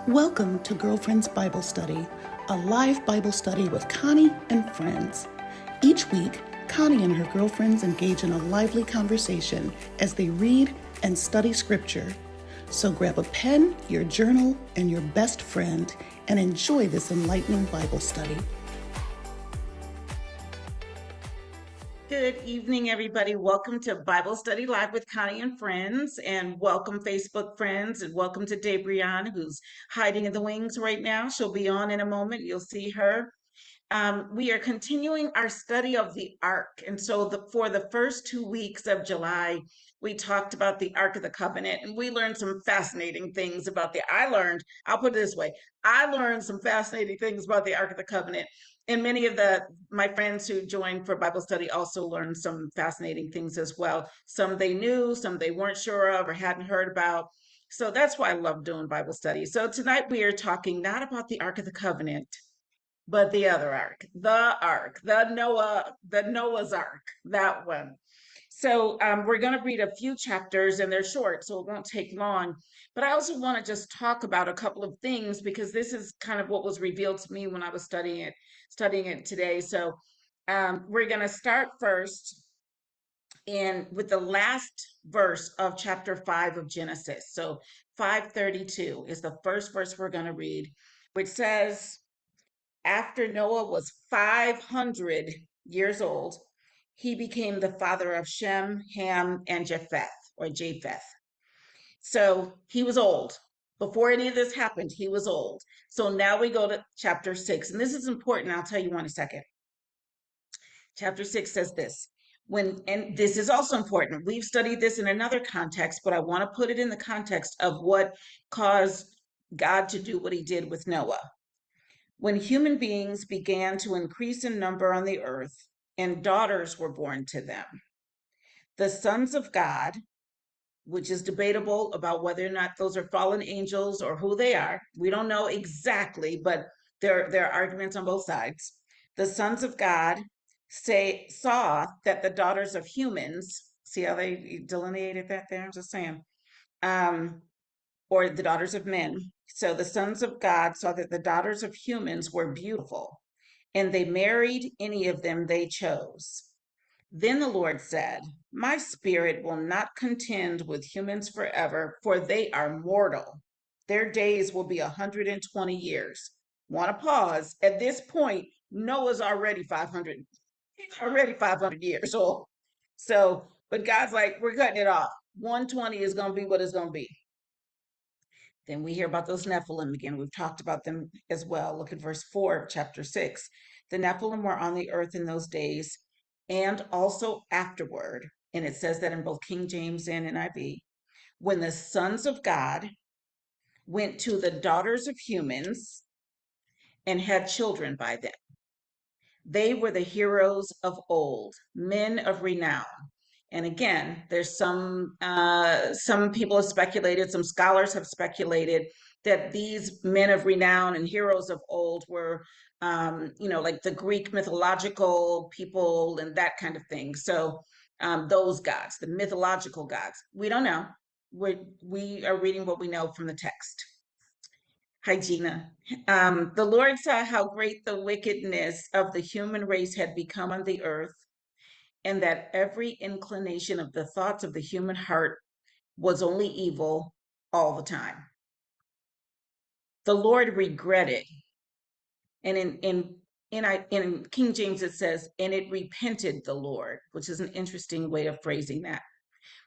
Welcome to Girlfriends Bible Study, a live Bible study with Connie and friends. Each week, Connie and her girlfriends engage in a lively conversation as they read and study scripture. So grab a pen, your journal, and your best friend and enjoy this enlightening Bible study. Good evening, everybody. Welcome to Bible Study Live with Connie and friends, and welcome Facebook friends, and welcome to Debrianne, who's hiding in the wings right now. She'll be on in a moment. You'll see her. We are continuing our study of the Ark, and so for the first 2 weeks of July, we talked about the Ark of the Covenant, and we learned some fascinating things about I'll put it this way, I learned some fascinating things about the Ark of the Covenant. And many of my friends who joined for Bible study also learned some fascinating things as well. Some they knew, some they weren't sure of or hadn't heard about. So that's why I love doing Bible study. So tonight we are talking not about the Ark of the Covenant, but the other ark, the Noah's Ark, that one. So we're going to read a few chapters, and they're short, so it won't take long. But I also want to just talk about a couple of things, because this is kind of what was revealed to me when I was studying it today. So we're going to start first with the last verse of chapter 5 of Genesis. So 5:32 is the first verse we're going to read, which says, after Noah was 500 years old, he became the father of Shem, Ham, and Japheth. So he was old. Before any of this happened, he was old. So now we go to chapter 6, and this is important. I'll tell you in a second. Chapter 6 says this. And this is also important. We've studied this in another context, but I want to put it in the context of what caused God to do what he did with Noah. When human beings began to increase in number on the earth, and daughters were born to them, the sons of God, which is debatable about whether or not those are fallen angels or who they are. We don't know exactly, but there are arguments on both sides. The sons of God saw that the daughters of humans, see how they delineated that there? I'm just saying. Or the daughters of men. So the sons of God saw that the daughters of humans were beautiful, and they married any of them they chose. Then the Lord said, my spirit will not contend with humans forever, for they are mortal. Their days will be 120 years. Want to pause? At this point, Noah's already 500 years old. So, but God's like, we're cutting it off. 120 is going to be what it's going to be. Then we hear about those Nephilim again. We've talked about them as well. Look at verse 4 of chapter 6. The Nephilim were on the earth in those days and also afterward. And it says that in both King James and NIV. When the sons of God went to the daughters of humans and had children by them. They were the heroes of old, men of renown. And again, there's some people have speculated, some scholars have speculated that these men of renown and heroes of old were, like the Greek mythological people and that kind of thing. So those gods, the mythological gods, we don't know. We are reading what we know from the text. Hi, Gina. The Lord saw how great the wickedness of the human race had become on the earth, and that every inclination of the thoughts of the human heart was only evil all the time. The Lord regretted, and in King James it says, and it repented the Lord, which is an interesting way of phrasing that.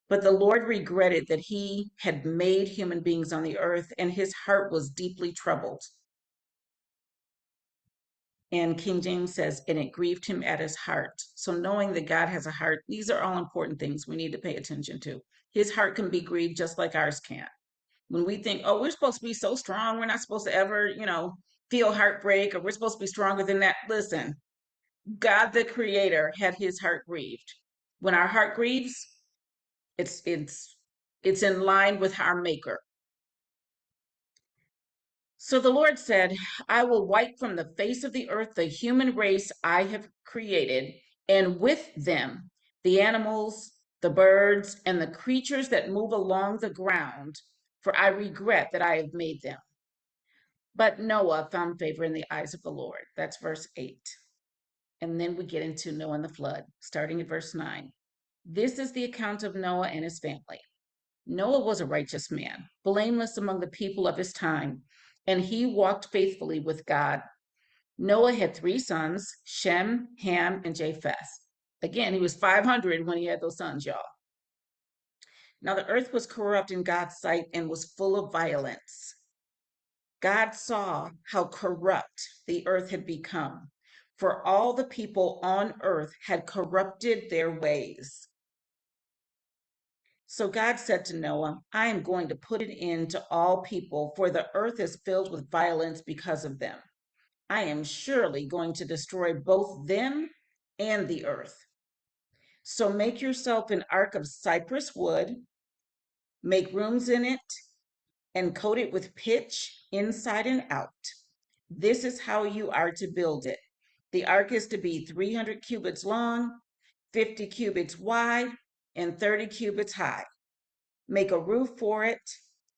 But the Lord regretted that he had made human beings on the earth, and his heart was deeply troubled. And King James says, and it grieved him at his heart. So knowing that God has a heart, these are all important things we need to pay attention to. His heart can be grieved just like ours can. When we think, oh, we're supposed to be so strong, we're not supposed to ever, feel heartbreak, or we're supposed to be stronger than that. Listen, God the Creator had his heart grieved. When our heart grieves, it's in line with our Maker. So the Lord said, I will wipe from the face of the earth the human race I have created, and with them the animals, the birds, and the creatures that move along the ground, for I regret that I have made them. But Noah found favor in the eyes of the Lord. That's verse 8. And then we get into Noah and the flood, starting at verse 9. This is the account of Noah and his family. Noah was a righteous man, blameless among the people of his time, and he walked faithfully with God. Noah had three sons, Shem, Ham, and Japheth. Again, he was 500 when he had those sons, y'all. Now the earth was corrupt in God's sight and was full of violence. God saw how corrupt the earth had become, for all the people on earth had corrupted their ways. So God said to Noah, I am going to put an end to all people, for the earth is filled with violence because of them. I am surely going to destroy both them and the earth. So make yourself an ark of cypress wood, make rooms in it, and coat it with pitch inside and out. This is how you are to build it. The ark is to be 300 cubits long, 50 cubits wide, and 30 cubits high. Make a roof for it,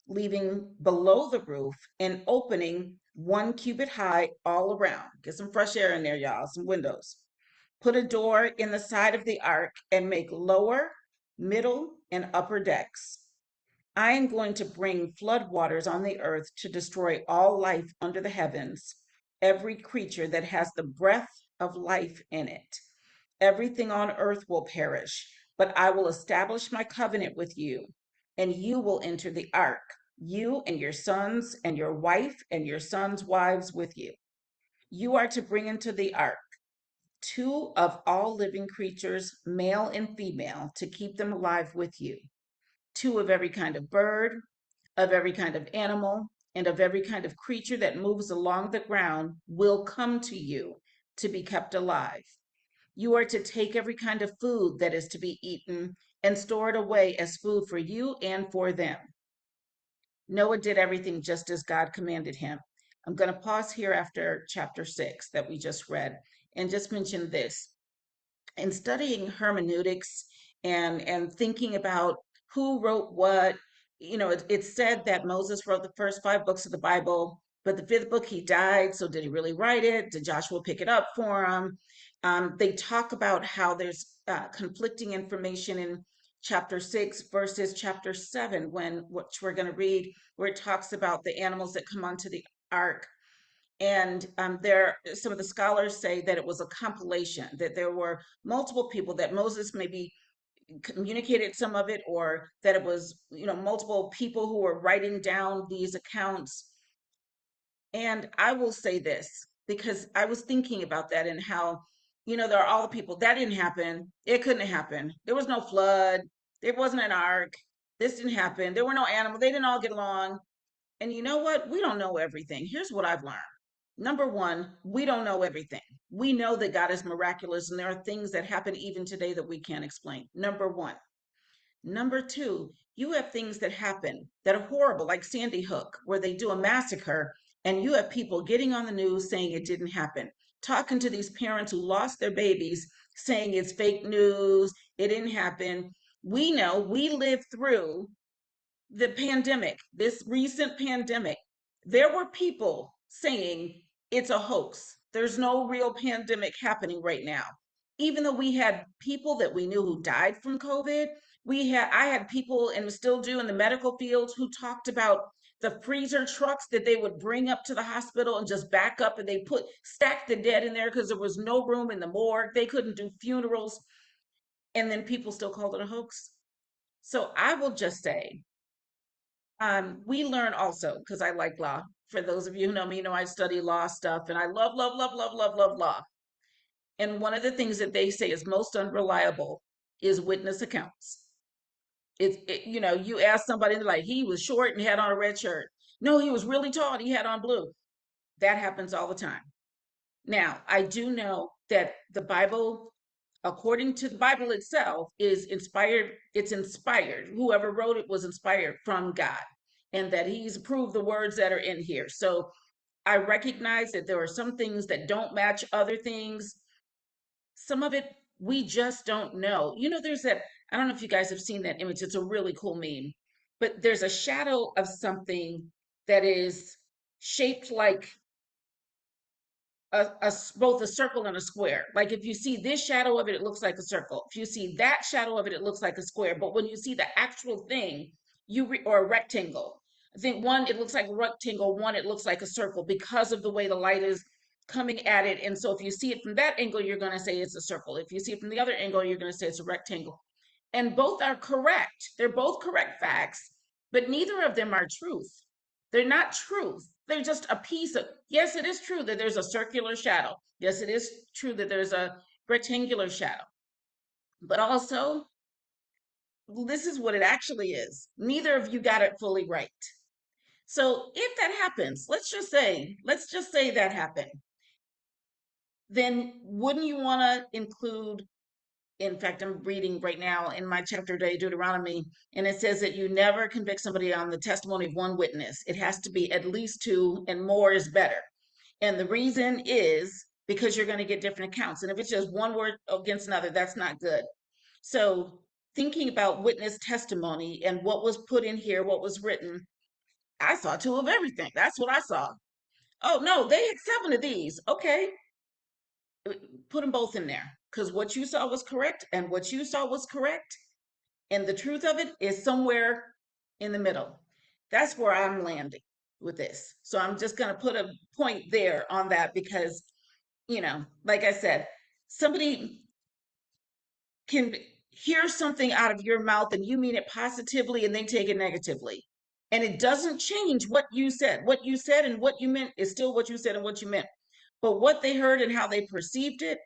leaving below the roof an opening 1 cubit high all around. Get some fresh air in there, y'all, some windows. Put a door in the side of the ark and make lower, middle, and upper decks. I am going to bring floodwaters on the earth to destroy all life under the heavens, every creature that has the breath of life in it. Everything on earth will perish, but I will establish my covenant with you, and you will enter the ark, you and your sons and your wife and your sons' wives with you. You are to bring into the ark two of all living creatures, male and female, to keep them alive with you. Two of every kind of bird, of every kind of animal, and of every kind of creature that moves along the ground will come to you to be kept alive. You are to take every kind of food that is to be eaten and store it away as food for you and for them. Noah did everything just as God commanded him. I'm going to pause here after chapter 6 that we just read and just mention this. In studying hermeneutics and thinking about who wrote what, it's said that Moses wrote the first 5 books of the Bible, but the fifth book he died. So did he really write it? Did Joshua pick it up for him? They talk about how there's conflicting information in chapter 6 versus chapter 7, which we're going to read, where it talks about the animals that come onto the ark. And there, some of the scholars say that it was a compilation, that there were multiple people, that Moses maybe communicated some of it, or that it was, multiple people who were writing down these accounts. And I will say this, because I was thinking about that and how, there are all the people that didn't happen. It couldn't have happened. There was no flood. There wasn't an ark. This didn't happen. There were no animals. They didn't all get along. And you know what? We don't know everything. Here's what I've learned. Number one, we don't know everything. We know that God is miraculous and there are things that happen even today that we can't explain. Number one. Number two, you have things that happen that are horrible, like Sandy Hook, where they do a massacre and you have people getting on the news saying it didn't happen, talking to these parents who lost their babies saying it's fake news, it didn't happen. We know, we lived through the pandemic, this recent pandemic. There were people saying it's a hoax. There's no real pandemic happening right now. Even though we had people that we knew who died from COVID, I had people and still do in the medical fields who talked about the freezer trucks that they would bring up to the hospital and just back up, and they stack the dead in there because there was no room in the morgue. They couldn't do funerals. And then people still called it a hoax. So I will just say, we learn also, because I like law. For those of you who know me, I study law stuff and I love, love, love, love, love, love law. And one of the things that they say is most unreliable is witness accounts. You ask somebody, they're like, he was short and had on a red shirt. No, he was really tall and he had on blue. That happens all the time. Now, I do know that the Bible, according to the Bible itself, is inspired. It's inspired. Whoever wrote it was inspired from God, and that he's approved the words that are in here. So I recognize that there are some things that don't match other things. Some of it we just don't know. There's that, I don't know if you guys have seen that image. It's a really cool meme, but there's a shadow of something that is shaped like both a circle and a square. Like if you see this shadow of it, it looks like a circle. If you see that shadow of it, it looks like a square. But when you see the actual thing, or a rectangle. I think one, it looks like a rectangle. One, it looks like a circle because of the way the light is coming at it. And so if you see it from that angle, you're going to say it's a circle. If you see it from the other angle, you're going to say it's a rectangle. And both are correct. They're both correct facts, but neither of them are truth. They're not truth. They're just a piece of, yes, it is true that there's a circular shadow. Yes, it is true that there's a rectangular shadow. But also, this is what it actually is. Neither of you got it fully right. So if that happens, let's just say that happened, then wouldn't you want to include, in fact, I'm reading right now in my chapter today, Deuteronomy, and it says that you never convict somebody on the testimony of one witness. It has to be at least two, and more is better. And the reason is because you're going to get different accounts. And if it's just one word against another, that's not good. So thinking about witness testimony and what was put in here, what was written, I saw two of everything. That's what I saw. Oh, no, they had seven of these. Okay, put them both in there because what you saw was correct and what you saw was correct. And the truth of it is somewhere in the middle. That's where I'm landing with this. So I'm just going to put a point there on that because, like I said, somebody can hear something out of your mouth and you mean it positively and they take it negatively. And it doesn't change what you said. What you said and what you meant is still what you said and what you meant. But what they heard and how they perceived it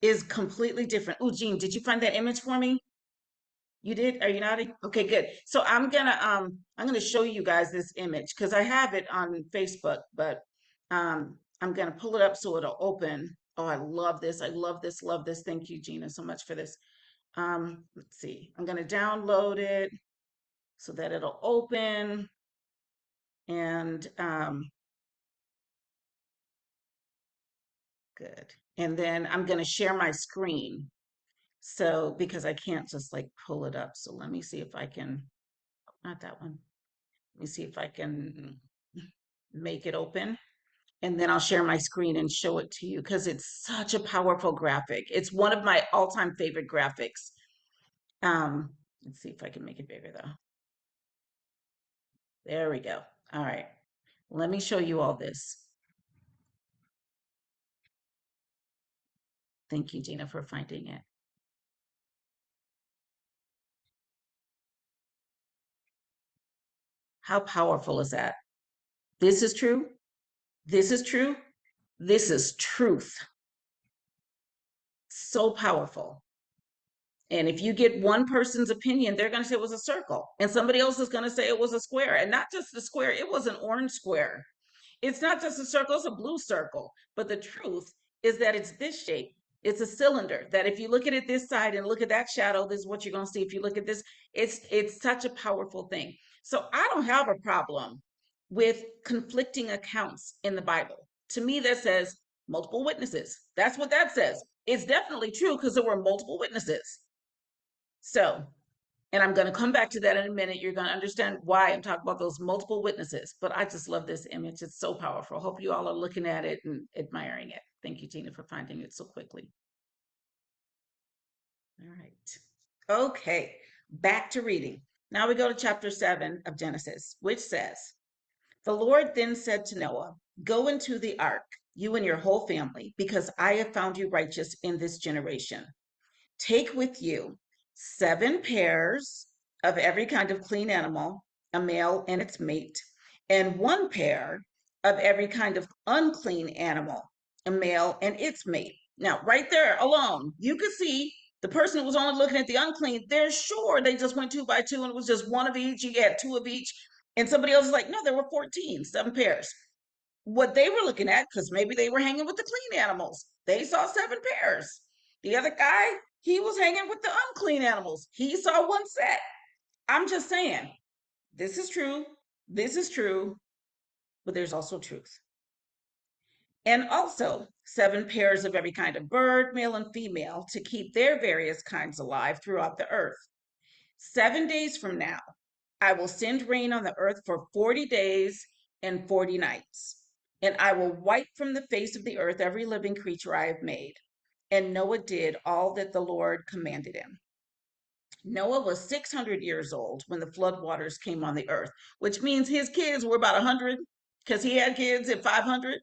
is completely different. Oh, Jean, did you find that image for me? You did? Are you nodding? Okay, good. So I'm gonna show you guys this image because I have it on Facebook, but I'm gonna pull it up so it'll open. Oh, I love this. I love this, love this. Thank you, Gina, so much for this. Let's see. I'm gonna download it so that it'll open and good. And then I'm gonna share my screen. So because I can't just like pull it up. So let me see if I can, not that one. Let me see if I can make it open. And then I'll share my screen and show it to you because it's such a powerful graphic. It's one of my all-time favorite graphics. Let's see if I can make it bigger though. There we go. All right. Let me show you all this. Thank you, Gina, for finding it. How powerful is that? This is true. This is true. This is truth. So powerful. And if you get one person's opinion, they're going to say it was a circle. And somebody else is going to say it was a square. And not just a square, it was an orange square. It's not just a circle, it's a blue circle. But the truth is that it's this shape. It's a cylinder that if you look at it this side and look at that shadow, this is what you're going to see. If you look at this, it's such a powerful thing. So I don't have a problem with conflicting accounts in the Bible. To me, that says multiple witnesses. That's what that says. It's definitely true because there were multiple witnesses. So, and I'm going to come back to that in a minute. You're going to understand why I'm talking about those multiple witnesses. But I just love this image. It's so powerful. Hope you all are looking at it and admiring it. Thank you, Gina, for finding it so quickly. All right. Okay, back to reading. Now we go to chapter 7 of Genesis, which says, "The Lord then said to Noah, 'Go into the ark, you and your whole family, because I have found you righteous in this generation. Take with you 7 pairs of every kind of clean animal, a male and its mate, and 1 pair of every kind of unclean animal, a male and its mate.'" Now, right there alone, you could see the person who was only looking at the unclean, they're sure they just went 2 by 2 and it was just one of each. You had 2 of each. And somebody else is like, no, there were 14, 7 pairs. What they were looking at, because maybe they were hanging with the clean animals, they saw 7 pairs. The other guy, he was hanging with the unclean animals. He saw 1 set. I'm just saying, this is true. This is true, but there's also truth. And also 7 pairs of every kind of bird, male and female, to keep their various kinds alive throughout the earth. 7 days from now, I will send rain on the earth for 40 days and 40 nights. And I will wipe from the face of the earth every living creature I have made. And Noah did all that the Lord commanded him. Noah was 600 years old when the flood waters came on the earth, which means his kids were about 100 because he had kids at 500.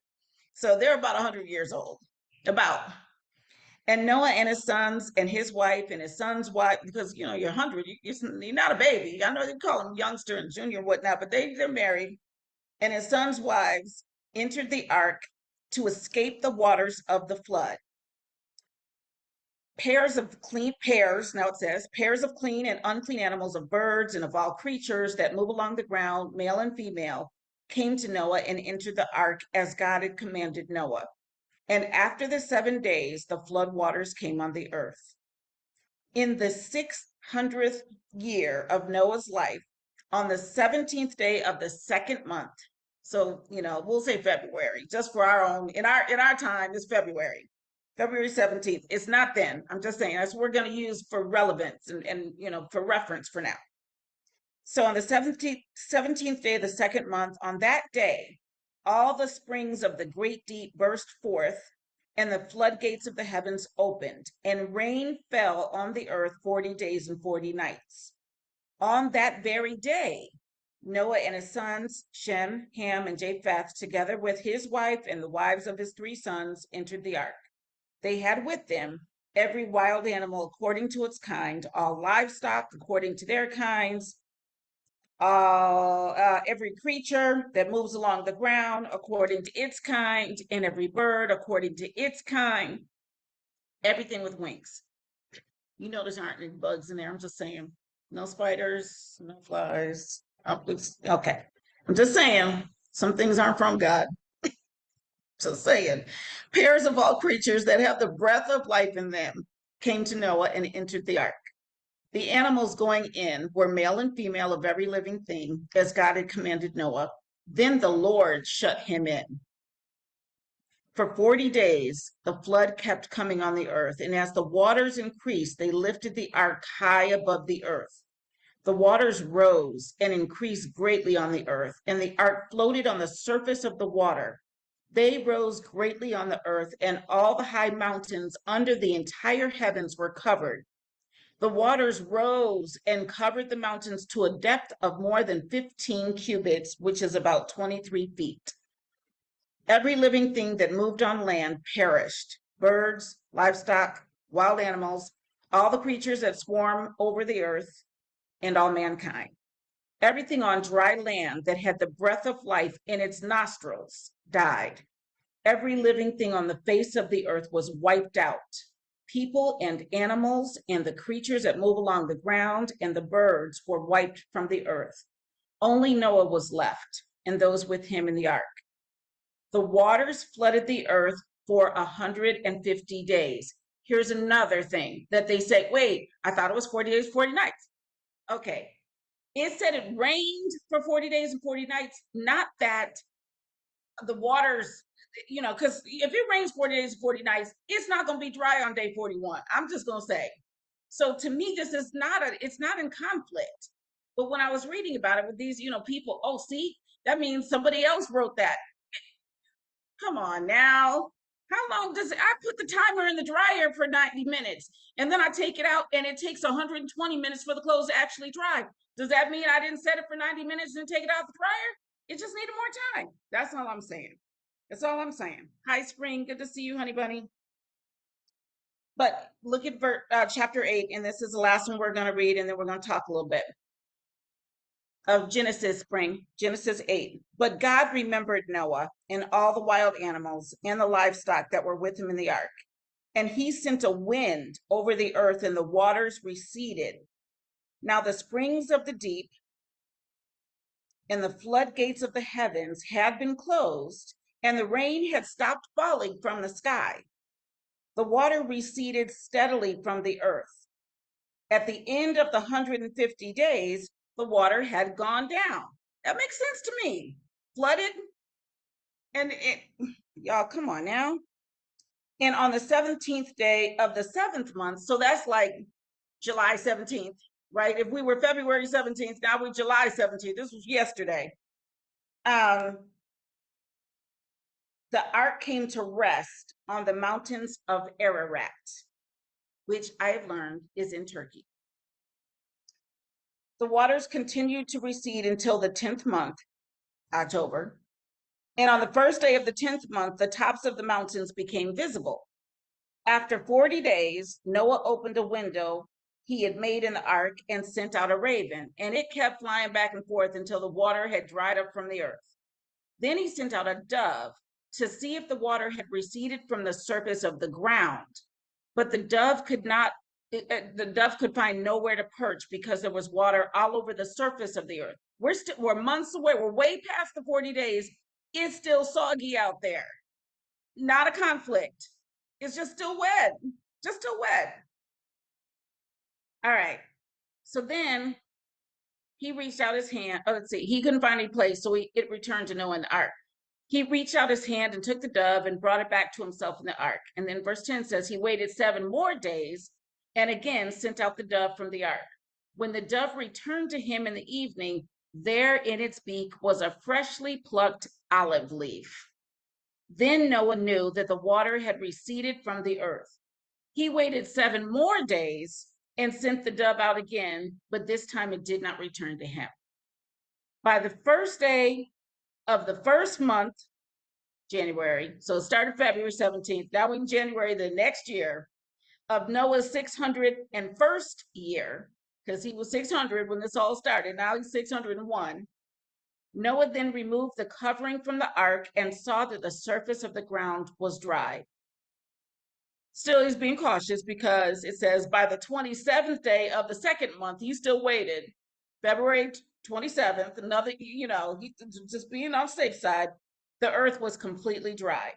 So they're about 100 years old. About. And Noah and his sons and his wife and his son's wife, because you know you're 100, you're not a baby. I know they call them youngster and junior and whatnot, but they're married. And his sons' wives entered the ark to escape the waters of the flood. Now it says, pairs of clean and unclean animals, of birds and of all creatures that move along the ground, male and female, came to Noah and entered the ark as God had commanded Noah. And after the 7 days, the flood waters came on the earth. In the 600th year of Noah's life, on the 17th day of the second month, so we'll say February, just for our own, in our time, it's February 17th. It's not then. I'm just saying that's what we're going to use for relevance and for reference for now. So on the 17th day of the second month, on that day, all the springs of the great deep burst forth, and the floodgates of the heavens opened, and rain fell on the earth 40 days and 40 nights. On that very day, Noah and his sons, Shem, Ham, and Japheth, together with his wife and the wives of his 3 sons, entered the ark. They had with them every wild animal according to its kind, all livestock according to their kinds, every creature that moves along the ground according to its kind, and every bird according to its kind, everything with wings. You notice there aren't any bugs in there. I'm just saying. No spiders, no flies. Okay. I'm just saying. Some things aren't from God. Just saying. Pairs of all creatures that have the breath of life in them came to Noah and entered the ark. The animals going in were male and female of every living thing, as God had commanded Noah. Then the Lord shut him in. For 40 days, the flood kept coming on the earth, and as the waters increased, they lifted the ark high above the earth. The waters rose and increased greatly on the earth, and the ark floated on the surface of the water. They rose greatly on the earth, and all the high mountains under the entire heavens were covered. The waters rose and covered the mountains to a depth of more than 15 cubits, which is about 23 feet. Every living thing that moved on land perished: birds, livestock, wild animals, all the creatures that swarm over the earth, and all mankind. Everything on dry land that had the breath of life in its nostrils died. Every living thing on the face of the earth was wiped out. People and animals and the creatures that move along the ground and the birds were wiped from the earth. Only Noah was left, and those with him in the ark. The waters flooded the earth for 150 days. Here's another thing that they say, wait, I thought it was 40 days, 40 nights. Okay. It said it rained for 40 days and 40 nights, not that the waters, because if it rains 40 days and 40 nights, it's not going to be dry on day 41. I'm just going to say. So to me, this is it's not in conflict. But when I was reading about it with these, people, oh, see, that means somebody else wrote that. Come on now. How long I put the timer in the dryer for 90 minutes, and then I take it out and it takes 120 minutes for the clothes to actually dry. Does that mean I didn't set it for 90 minutes and take it out the dryer? It just needed more time. That's all I'm saying. That's all I'm saying. Hi, Spring. Good to see you, honey bunny. But look at chapter 8, and this is the last one we're going to read, and then we're going to talk a little bit of Genesis, Spring, Genesis 8. But God remembered Noah and all the wild animals and the livestock that were with him in the ark. And he sent a wind over the earth, and the waters receded. Now the springs of the deep and the floodgates of the heavens had been closed, and the rain had stopped falling from the sky. The water receded steadily from the earth. At the end of the 150 days, the water had gone down. That makes sense to me. Flooded, and y'all, come on now. And on the 17th day of the 7th month, so that's like July 17th, right? If we were February 17th, now we're July 17th. This was yesterday. the ark came to rest on the mountains of Ararat, which I have learned is in Turkey. The waters continued to recede until the 10th month, October. And on the first day of the 10th month, the tops of the mountains became visible. After 40 days, Noah opened a window he had made in the ark and sent out a raven, and it kept flying back and forth until the water had dried up from the earth. Then he sent out a dove to see if the water had receded from the surface of the ground. But the dove could find nowhere to perch because there was water all over the surface of the earth. We're months away. We're way past the 40 days. It's still soggy out there. Not a conflict. It's just still wet. Just still wet. All right. So then he reached out his hand. Oh, let's see. He couldn't find any place, so it returned to Noah in the ark. He reached out his hand and took the dove and brought it back to himself in the ark. And then verse 10 says, he waited 7 more days and again sent out the dove from the ark. When the dove returned to him in the evening, there in its beak was a freshly plucked olive leaf. Then Noah knew that the water had receded from the earth. He waited 7 more days and sent the dove out again, but this time it did not return to him. By the first day of the first month, January, so it started February 17th, now in January the next year of Noah's 601st year, because he was 600 when this all started, now he's 601. Noah then removed the covering from the ark and saw that the surface of the ground was dry. Still, he's being cautious because it says by the 27th day of the second month, he still waited. February 27th, another, just being on the safe side, the earth was completely dry.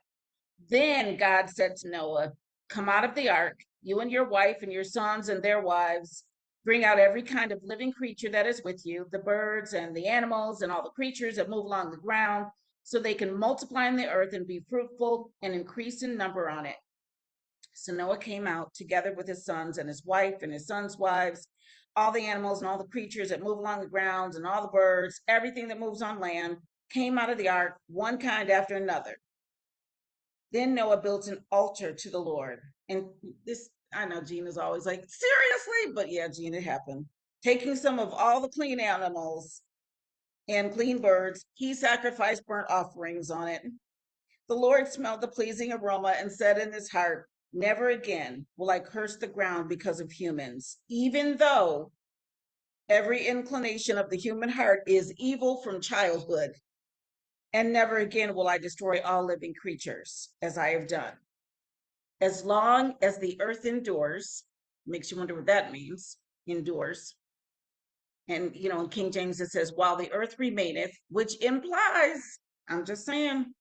Then God said to Noah, come out of the ark, you and your wife and your sons and their wives. Bring out every kind of living creature that is with you, the birds and the animals and all the creatures that move along the ground, so they can multiply in the earth and be fruitful and increase in number on it. So Noah came out together with his sons and his wife and his sons' wives, all the animals and all the creatures that move along the ground and all the birds, everything that moves on land, came out of the ark, one kind after another. Then Noah built an altar to the Lord. And this, I know Gina's always like, seriously? But yeah, Gina, it happened. Taking some of all the clean animals and clean birds, he sacrificed burnt offerings on it. The Lord smelled the pleasing aroma and said in his heart, never again will I curse the ground because of humans, even though every inclination of the human heart is evil from childhood. And never again will I destroy all living creatures as I have done. As long as the earth endures, makes you wonder what that means, endures. And, in King James, it says, while the earth remaineth, which implies, I'm just saying,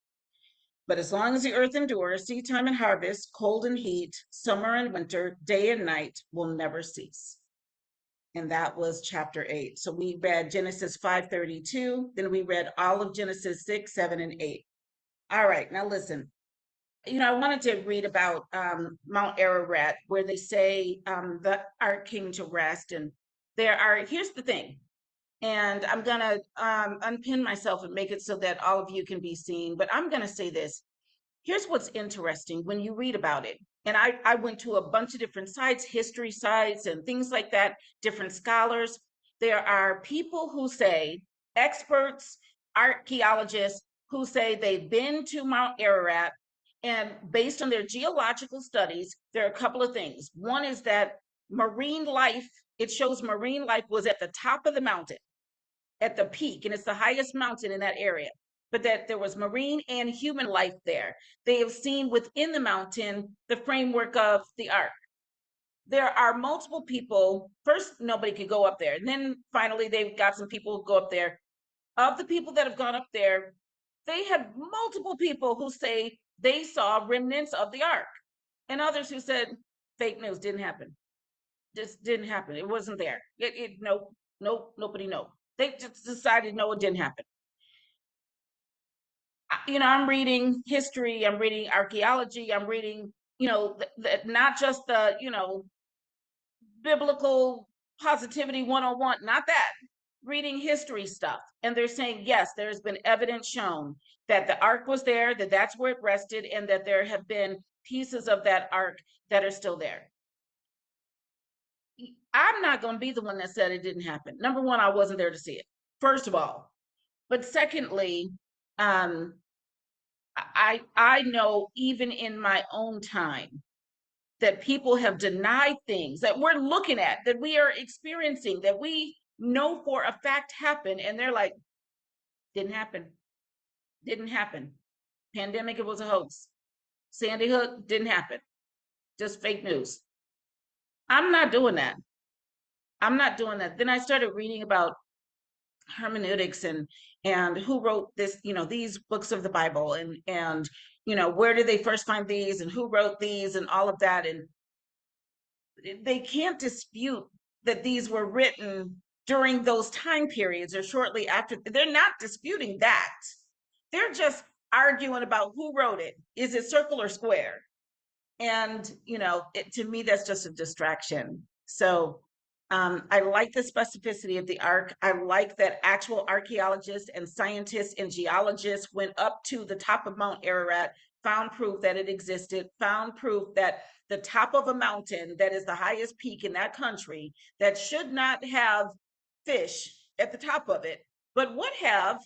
but as long as the earth endures, seed time and harvest, cold and heat, summer and winter, day and night will never cease. And that was chapter 8. So we read Genesis 5:32, then we read all of Genesis 6, 7, and 8. All right, now listen. I wanted to read about Mount Ararat, where they say the ark came to rest. And here's the thing, and I'm going to unpin myself and make it so that all of you can be seen. But I'm going to say this. Here's what's interesting when you read about it. And I went to a bunch of different sites, history sites and things like that, different scholars. There are people who say, experts, archaeologists, who say they've been to Mount Ararat. And based on their geological studies, there are a couple of things. One is that marine life, it shows marine life was at the top of the mountain, at the peak, and it's the highest mountain in that area, but that there was marine and human life there. They have seen within the mountain the framework of the ark. There are multiple people. First, nobody could go up there. And then finally, they've got some people who go up there. Of the people that have gone up there, they had multiple people who say they saw remnants of the ark, and others who said fake news, didn't happen. Just didn't happen. It wasn't there. Nope, nobody knows. They just decided no, it didn't happen. I'm reading history, I'm reading archaeology, I'm reading, not just the, biblical positivity 101, not that. reading history stuff, and they're saying, yes, there's been evidence shown that the ark was there, that that's where it rested, and that there have been pieces of that ark that are still there. I'm not going to be the one that said it didn't happen. Number one, I wasn't there to see it, first of all. But secondly, I know even in my own time that people have denied things that we're looking at, that we are experiencing, that we know for a fact happened, and they're like, didn't happen. Didn't happen. Pandemic, it was a hoax. Sandy Hook didn't happen. Just fake news. I'm not doing that. I'm not doing that. Then I started reading about hermeneutics and who wrote this, these books of the Bible, and where did they first find these, and who wrote these, and all of that. And they can't dispute that these were written during those time periods or shortly after. They're not disputing that. They're just arguing about who wrote it. Is it circle or square? And to me, that's just a distraction. So I like the specificity of the ark. I like that actual archaeologists and scientists and geologists went up to the top of Mount Ararat, found proof that it existed, found proof that the top of a mountain that is the highest peak in that country, that should not have fish at the top of it, but would have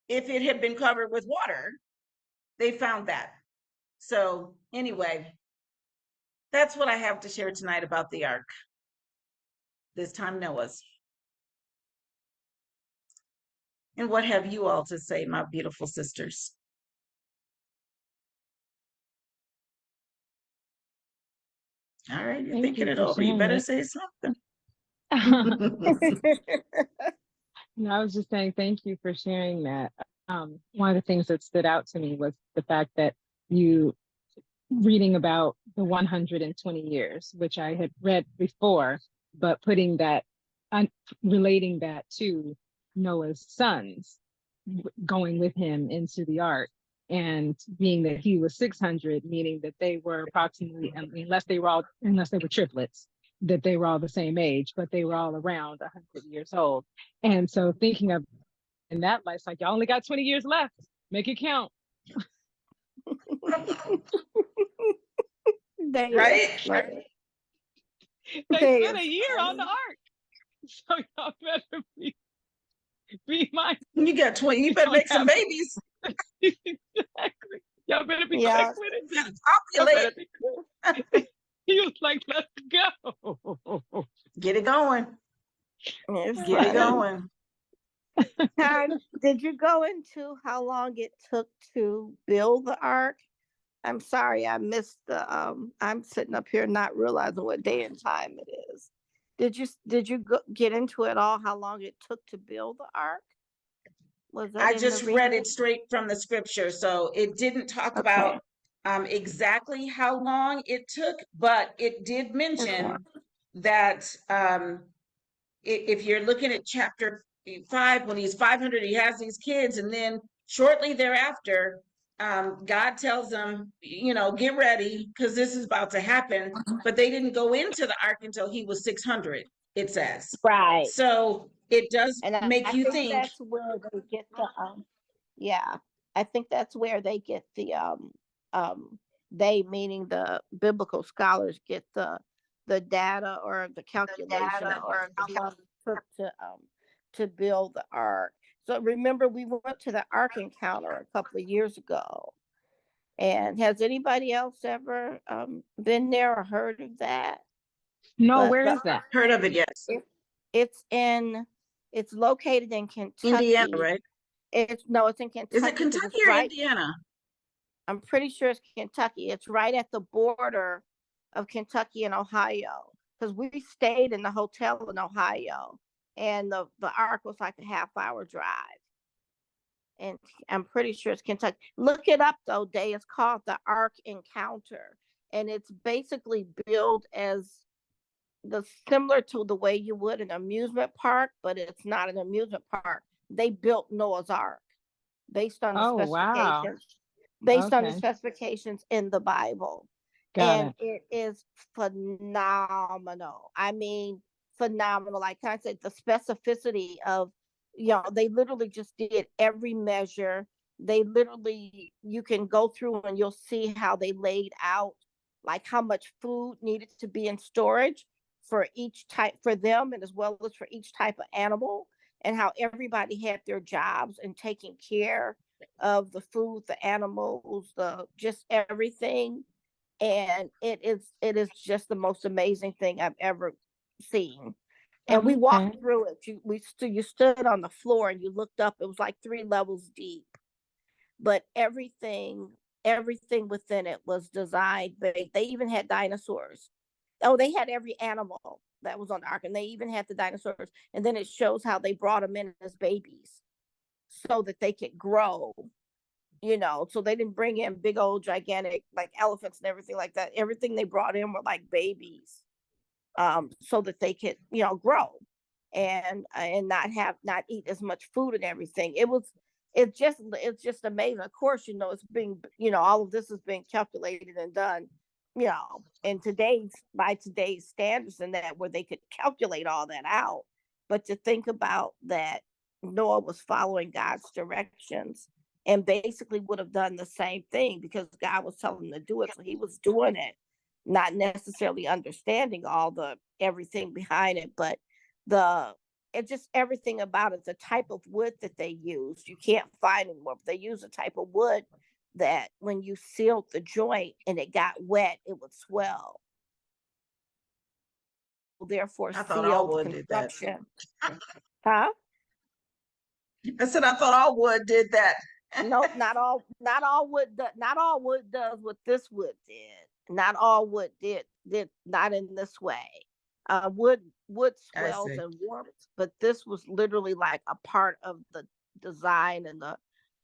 if it had been covered with water. They found that. So anyway, that's what I have to share tonight about the ark. This time Noah's. And what have you all to say, my beautiful sisters? All right, you're thinking it over. You better say something. No, I was just saying thank you for sharing that. One of the things that stood out to me was the fact that you reading about the 120 years, which I had read before, but putting that, relating that to Noah's sons going with him into the ark, and being that he was 600, meaning that they were approximately, unless they were triplets, that they were all the same age, but they were all around 100 years old. And so thinking of in that life, it's like, y'all only got 20 years left. Make it count. Right? They spent a year on the ark. So y'all better be mindful. You got 20, you better make some babies. Exactly. Y'all better be quick with it. Populate. He was like, let's go. Get it going. Get it going. Did you go into how long it took to build the ark? I'm sorry, I missed the. I'm sitting up here not realizing what day and time it is. Did you get into it all? How long it took to build the ark? Was that I just read it straight from the scripture, so it didn't talk about exactly how long it took, but it did mention that if you're looking at chapter 5, when he's 500, he has these kids, and then shortly thereafter, God tells them, get ready because this is about to happen. But they didn't go into the ark until he was 600, it says. Right. So it does make you think. That's where they get the yeah. I think that's where they get the they, meaning the biblical scholars, get the data or the calculation to build the ark. So remember, we went to the Ark Encounter a couple of years ago. And has anybody else ever been there or heard of that? No, where is that? Heard of it, yes. It's located in Kentucky. Indiana, right? It's in Kentucky. Is it Kentucky or Indiana? I'm pretty sure it's Kentucky. It's right at the border of Kentucky and Ohio, because we stayed in the hotel in Ohio, and the ark was like a half-hour drive. And I'm pretty sure it's Kentucky. Look it up though, Day. It's called the Ark Encounter, and it's basically built as similar to the way you would an amusement park, but it's not an amusement park. They built Noah's Ark based on the specifications. Based on the specifications in the Bible. It is phenomenal. I mean, phenomenal. Like I said, the specificity of, they literally just did every measure. They literally, you can go through and you'll see how they laid out, like how much food needed to be in storage for each type, for them, and as well as for each type of animal, and how everybody had their jobs and taking care of the food, the animals, the just everything. And it is just the most amazing thing I've ever seen. And we Okay. walked through it. You stood on the floor and you looked up. It was like 3 levels deep, but everything within it was designed. They even had dinosaurs. Oh, they had every animal that was on the ark, and they even had the dinosaurs. And then it shows how they brought them in as babies so that they could grow. So they didn't bring in big old gigantic like elephants and everything like that. Everything they brought in were like babies, so that they could, grow and not eat as much food and everything. It's just amazing. Of course, it's being, all of this is being calculated and done, in by today's standards, and that where they could calculate all that out. But to think about that, Noah was following God's directions and basically would have done the same thing because God was telling him to do it. So he was doing it, not necessarily understanding all the everything behind it, but it's just everything about it. The type of wood that they used, you can't find anymore. But they use a type of wood that when you sealed the joint and it got wet, it would swell. Therefore, I thought all sealed wood did that. construction. Huh? I said I thought all wood did that. No, not all wood does what this wood did. Not all wood did not in this way. Wood I swells see. and warps, but this was literally like a part of the design and the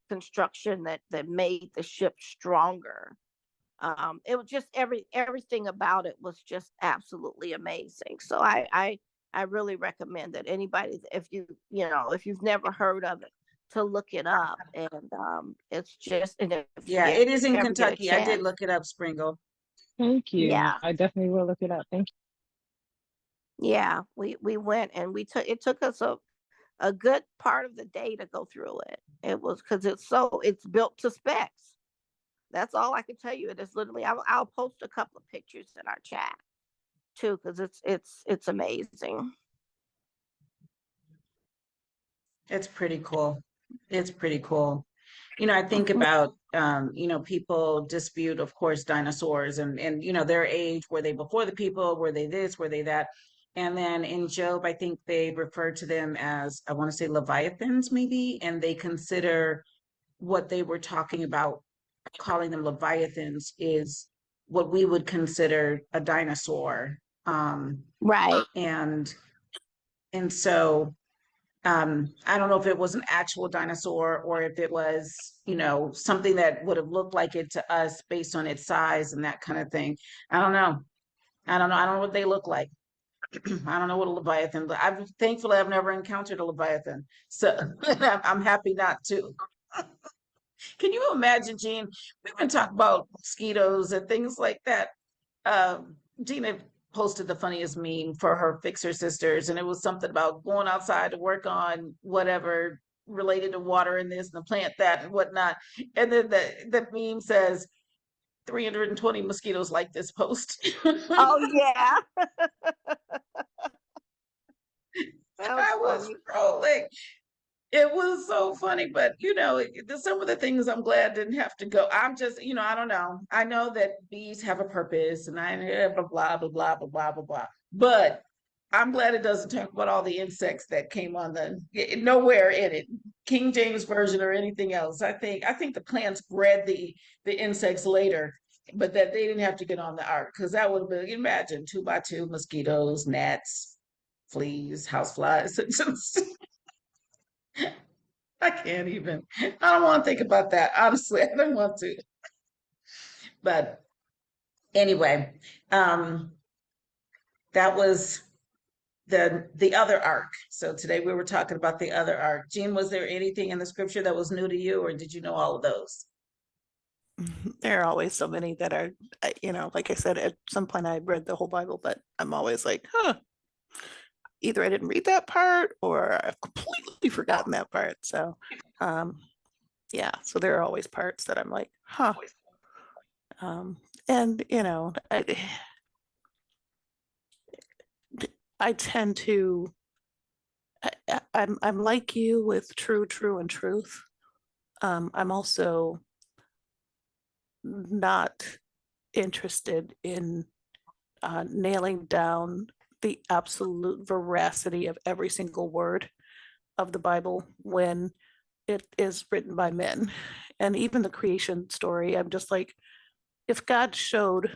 construction that made the ship stronger. It was just everything about it was just absolutely amazing. So I really recommend that anybody, if you've never heard of it, to look it up. And it's just, and if Yeah, you it is in ever get a Kentucky. I did chance, look it up, Springle. Thank you. yeah, I definitely will look it up. Thank yeah, we went and it took us a good part of the day to go through it. It was because it's built to specs. That's all I can tell you. It is literally. I'll post a couple of pictures in our chat too, because it's amazing. It's pretty cool. It's pretty cool. I think about, people dispute, of course, dinosaurs and, their age. Were they before the people? Were they this? Were they that? And then in Job, I think they refer to them as, I want to say Leviathans, maybe, and they consider what they were talking about, calling them Leviathans, is what we would consider a dinosaur. Right. And so I don't know if it was an actual dinosaur or if it was, something that would have looked like it to us based on its size and that kind of thing. I don't know. I don't know. I don't know what they look like. I don't know what a Leviathan, but thankfully I've never encountered a Leviathan. So I'm happy not to. Can you imagine, Gene? We've been talking about mosquitoes and things like that. Gina posted the funniest meme for her Fixer sisters, and it was something about going outside to work on whatever related to water and this and the plant that and whatnot. And then the meme says 320 mosquitoes like this post. Oh yeah, that was I was funny. scrolling. It was so funny, but some of the things I'm glad didn't have to go. I'm just, I don't know. I know that bees have a purpose, and blah blah blah blah blah blah blah blah. But I'm glad it doesn't talk about all the insects that came on nowhere in it, King James version or anything else. I think the plants bred the insects later, but that they didn't have to get on the ark because that would have been, imagine 2 by 2 mosquitoes, gnats, fleas, houseflies. I can't even. I don't want to think about that. Honestly, I don't want to. But anyway, um, that was the other arc. So today we were talking about the other arc. Jean, was there anything in the scripture that was new to you, or did you know all of those? There are always so many that are, like I said, at some point I read the whole Bible, but I'm always like, huh, either I didn't read that part or I've completely forgotten that part. So, yeah, so there are always parts that I'm like, huh. And I tend to, I'm like you with true, and truth. I'm also not interested in nailing down the absolute veracity of every single word of the Bible when it is written by men. And even the creation story, I'm just like, if God showed,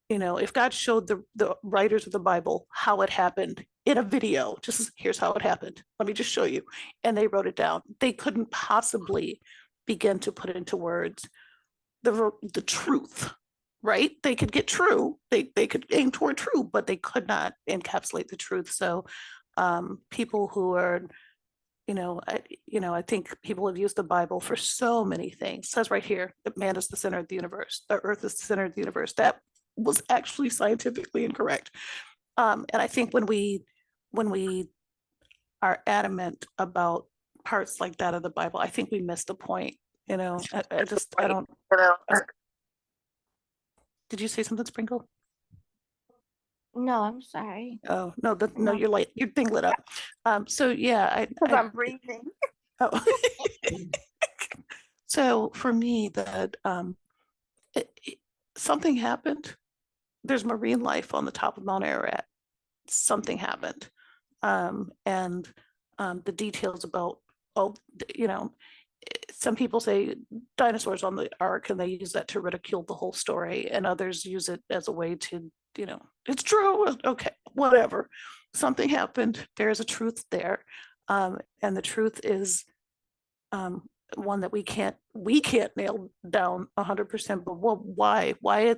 if God showed the writers of the Bible how it happened in a video, just here's how it happened. Let me just show you. And they wrote it down. They couldn't possibly begin to put into words the truth, right? They could get true, they could aim toward true, but they could not encapsulate the truth. So people who are, I think people have used the Bible for so many things. It says right here that man is the center of the universe, the earth is the center of the universe. That was actually scientifically incorrect. And I think when we are adamant about parts like that of the Bible, I think we miss the point. I don't. Did you say something, Sprinkle? No, I'm sorry. Oh no, no, No, your thing lit up. So yeah, because I'm breathing. oh. So for me, that something happened. There's marine life on the top of Mount Ararat. Something happened, and the details about, oh, some people say dinosaurs on the ark, and they use that to ridicule the whole story, and others use it as a way to, it's true. Okay, whatever. Something happened. There is a truth there, and the truth is one that we can't nail down 100%. But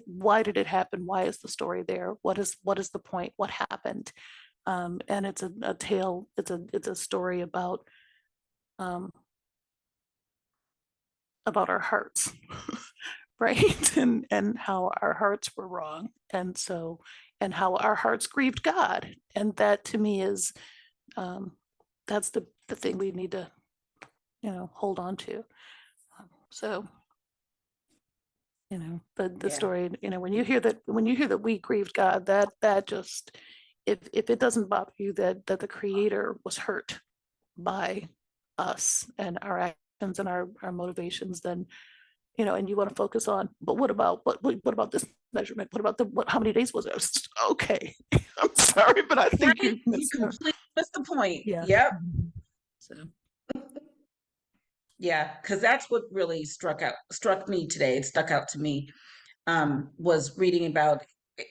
why did it happen? Why is the story there? What is the point? What happened? And it's a tale. It's a story about our hearts, right? And how our hearts were wrong, and how our hearts grieved God, and that to me is that's the thing we need to hold on to. So the Yeah. story, when you hear that we grieved God, that just, if it doesn't bother you that the Creator was hurt by us and our actions and our motivations, then and you want to focus on, but what about this measurement? What about how many days was it? Okay, I'm sorry, but I think Right? you You missed completely missed the point. yeah. Yep. So Yeah, because that's what really struck me today. It stuck out to me. Was reading about,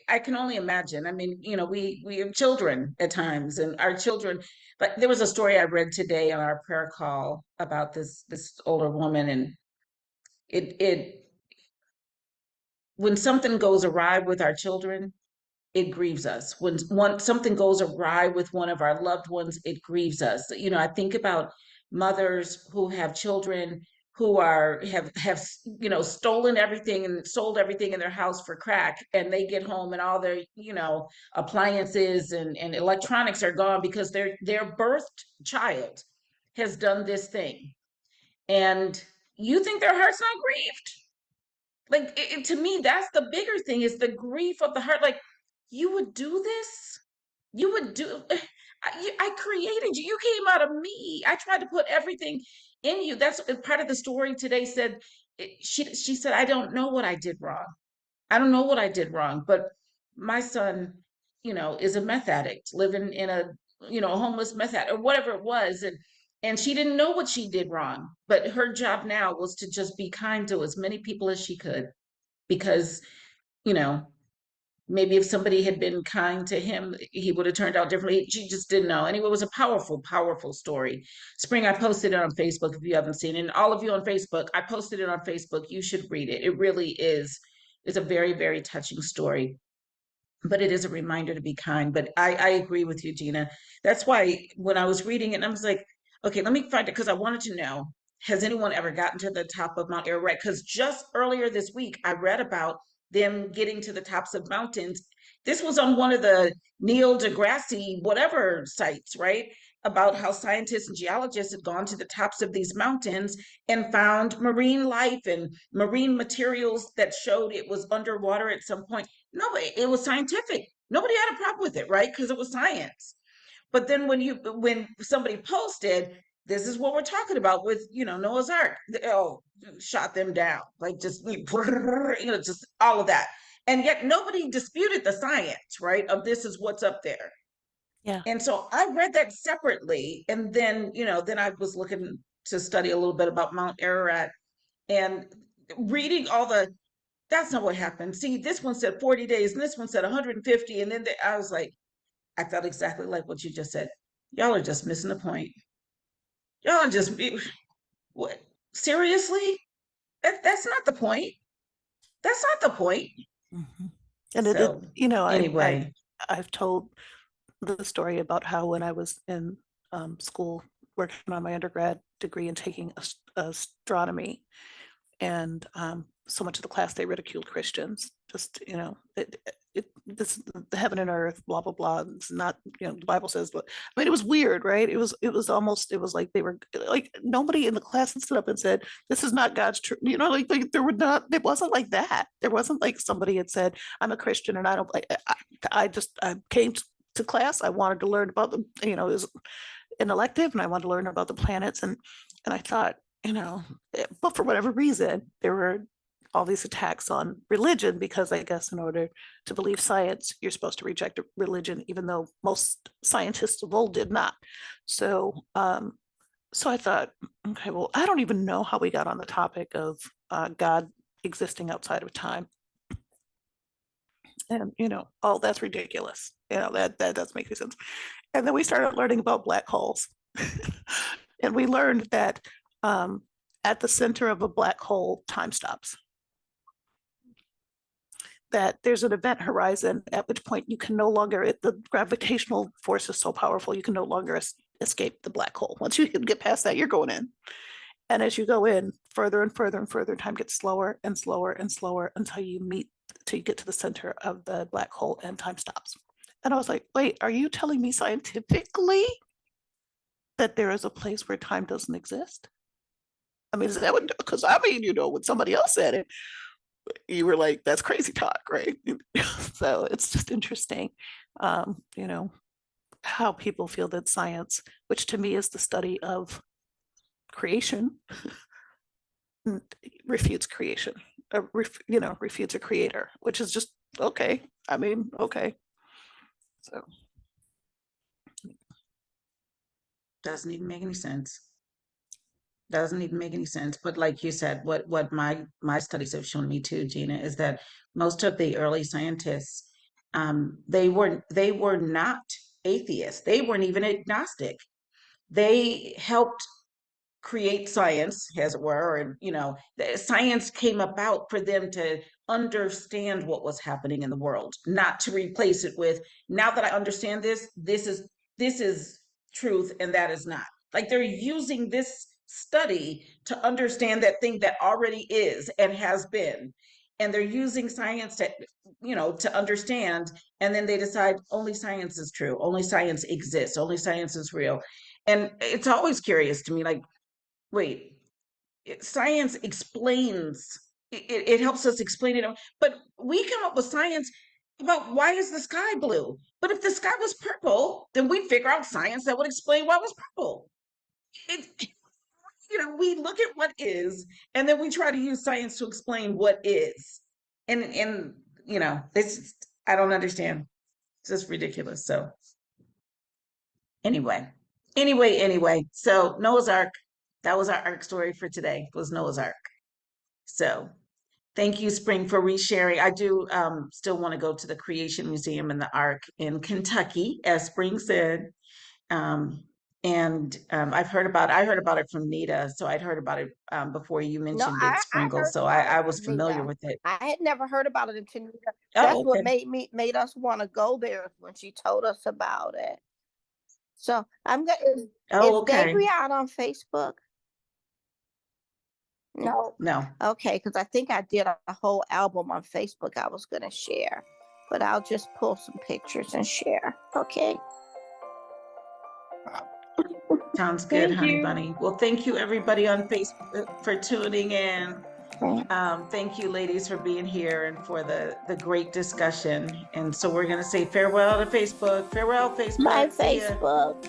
I can only imagine. I mean, we have children at times, and our children, but there was a story I read today on our prayer call about this older woman, and it when something goes awry with our children, it grieves us. When something goes awry with one of our loved ones, it grieves us. I think about mothers who have children who have stolen everything and sold everything in their house for crack, and they get home and all their appliances and electronics are gone because their birthed child has done this thing, and you think their heart's not grieved? Like, to me, that's the bigger thing, is the grief of the heart. Like, you would do this? You would do I created you. You came out of me. I tried to put everything in you. That's part of the story today. Said she said, I don't know what I did wrong. I don't know what I did wrong, but my son, is a meth addict living in a homeless meth addict or whatever it was. And she didn't know what she did wrong, but her job now was to just be kind to as many people as she could, because, you know, maybe if somebody had been kind to him, he would have turned out differently. She just didn't know. Anyway, it was a powerful, powerful story. Spring, I posted it on Facebook if you haven't seen it. And all of you on Facebook, I posted it on Facebook. You should read it. It really is. It's a very, very touching story. But it is a reminder to be kind. But I agree with you, Gina. That's why when I was reading it, I was like, okay, let me find it, because I wanted to know, has anyone ever gotten to the top of Mount Ararat? Because just earlier this week, I read about them getting to the tops of mountains. This was on one of the Neil deGrasse whatever sites, right? About how scientists and geologists had gone to the tops of these mountains and found marine life and marine materials that showed it was underwater at some point. No, it was scientific. Nobody had a problem with it, right? Because it was science. But then when somebody posted, this is what we're talking about with Noah's Ark, shot them down, like just just all of that, and yet nobody disputed the science, right? Of this is what's up there. Yeah. And so I read that separately, and then then I was looking to study a little bit about Mount Ararat and reading all the. That's not what happened. See, this one said 40 days, and this one said 150, and then I was like, I felt exactly like what you just said. Y'all are just missing the point. Y'all are just what? Seriously? That's not the point. That's not the point. Mhm. And So anyway, I've told the story about how when I was in school working on my undergrad degree and taking astronomy, and so much of the class they ridiculed Christians. Just this the heaven and earth, blah blah blah. It's not the Bible says, but I mean it was weird, right? It was like they were like nobody in the class stood up and said this is not God's truth. Like there were not. It wasn't like that. There wasn't like somebody had said I'm a Christian and I don't like. I came to class. I wanted to learn about them. It was an elective, and I wanted to learn about the planets, and I thought but for whatever reason, there were all these attacks on religion because I guess in order to believe science, you're supposed to reject religion, even though most scientists of old did not. So, so I thought, okay, well, I don't even know how we got on the topic of God existing outside of time. And oh, that's ridiculous. That doesn't make any sense. And then we started learning about black holes, and we learned that at the center of a black hole, time stops. That there's an event horizon at which point you can no longer, the gravitational force is so powerful, you can no longer escape the black hole. Once you can get past that, you're going in. And as you go in further and further and further, time gets slower and slower and slower until you get to the center of the black hole and time stops. And I was like, wait, are you telling me scientifically that there is a place where time doesn't exist? I mean, is that what, because I mean, when somebody else said it, you were like, that's crazy talk, right? So it's just interesting, how people feel that science, which to me is the study of creation, refutes creation, refutes a creator, which is just okay. I mean, okay. So doesn't even make any sense. Doesn't even make any sense. But like you said, what my studies have shown me too, Gina, is that most of the early scientists, they were not atheists. They weren't even agnostic. They helped create science, as it were, and the science came about for them to understand what was happening in the world, not to replace it with, now that I understand this is truth and that is not. Like they're using this study to understand that thing that already is and has been, and they're using science to understand, and then they decide only science is true, only science exists, only science is real. And it's always curious to me, like, wait, science explains, it helps us explain it, but we come up with science about why is the sky blue, but if the sky was purple, then we'd figure out science that would explain why it was purple. it, we look at what is, and then we try to use science to explain what is, and this, I don't understand. It's just ridiculous. So anyway, so Noah's Ark, that was our Ark story for today, was Noah's Ark. So thank you, Spring, for resharing. I do still want to go to the Creation Museum and the Ark in Kentucky, as Spring said. And I heard about it from Nita, so I'd heard about it before you No, mentioned it, I Sprinkle. heard So about it I was from familiar Nita. with it. I had never heard about it until Nita. That's Oh, what okay. made us want to go there when she told us about it. So I'm gonna is Oh, okay. Gabrielle on Facebook? No. No. Okay, because I think I did a whole album on Facebook I was going to share, but I'll just pull some pictures and share. Okay. Sounds good, Thank honey you. bunny. Well, thank you everybody on Facebook for tuning in. Thank you, ladies, for being here and for the great discussion. And so we're going to say farewell to Facebook. Farewell, My Facebook. See ya. Facebook.